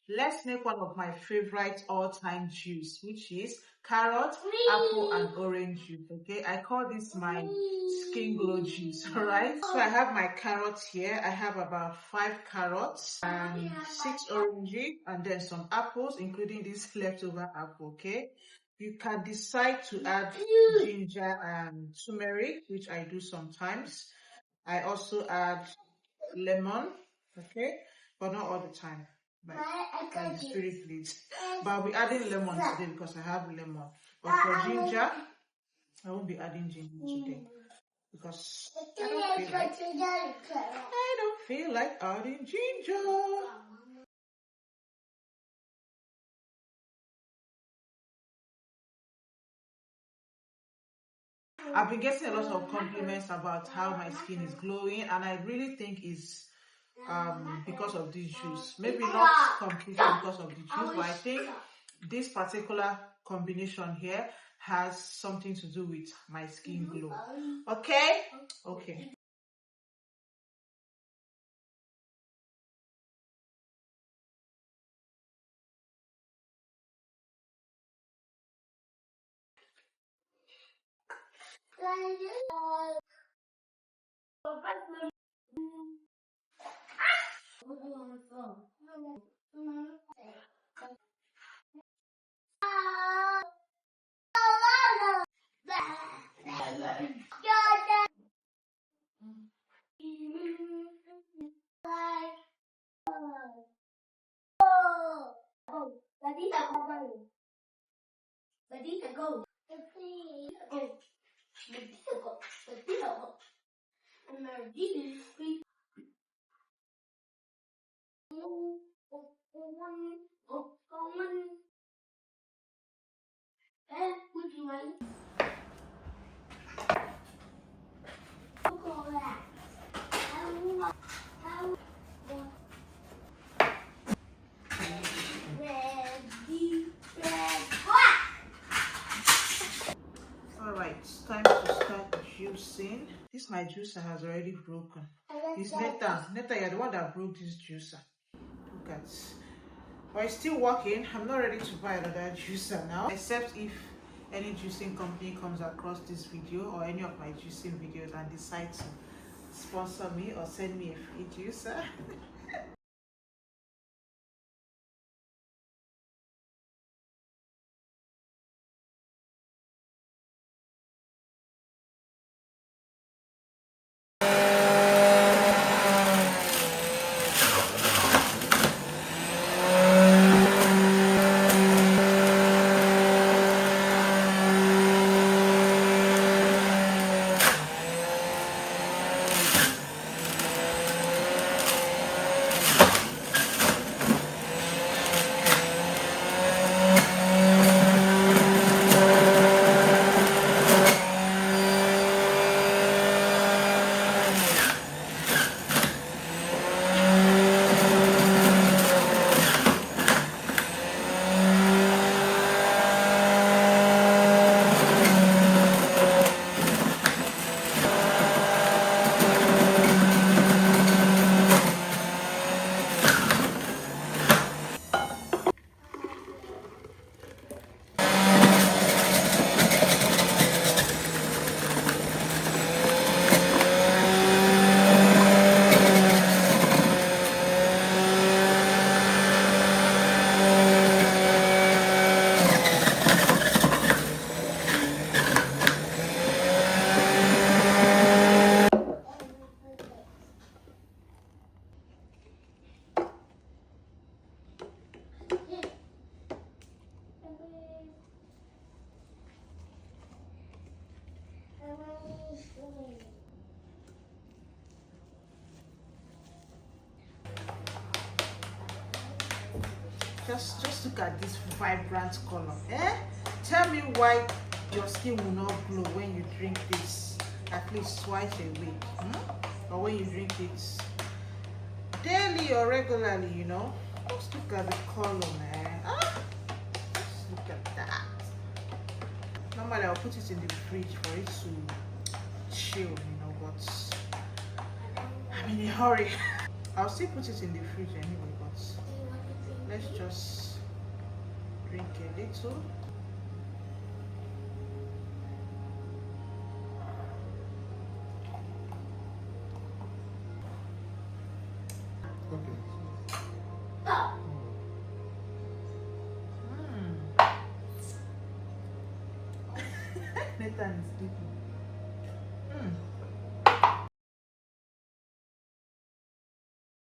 Let's make one of my favorite all-time juice, which is carrot, apple, and orange juice. Okay, I call this my skin glow juice. All right. So I have my carrots here. I have about 5 carrots and 6 oranges, and then some apples, including this leftover apple. Okay. You can decide to add ginger and turmeric, which I do sometimes. I also add lemon, okay, but not all the time. Like the spirit leads. But I'll be adding lemon today because I have lemon. But for ginger, I won't be adding ginger today because I don't feel like adding ginger. I've been getting a lot of compliments about how my skin is glowing, and I really think it's because of this juice. Maybe not completely because of the juice, but I think this particular combination here has something to do with my skin glow. Okay? Okay. Alright, it's time to start juicing. This my juicer has already broken. It's Neta. Neta, you're the one that broke this juicer. Look at it. But it's still working. I'm not ready to buy another juicer now. Except if any juicing company comes across this video or any of my juicing videos and decide to sponsor me or send me a free juicer. Just look at this vibrant color. Tell me why your skin will not glow when you drink this at least twice a week, or when you drink it daily or regularly, you know. Just look at the color, man. Just look at that. Normally I'll put it in the fridge for it to chill, you know, but I'm in a hurry. I'll still put it in the fridge anyway, but let's just drink a little. Okay. Nathan is sleeping.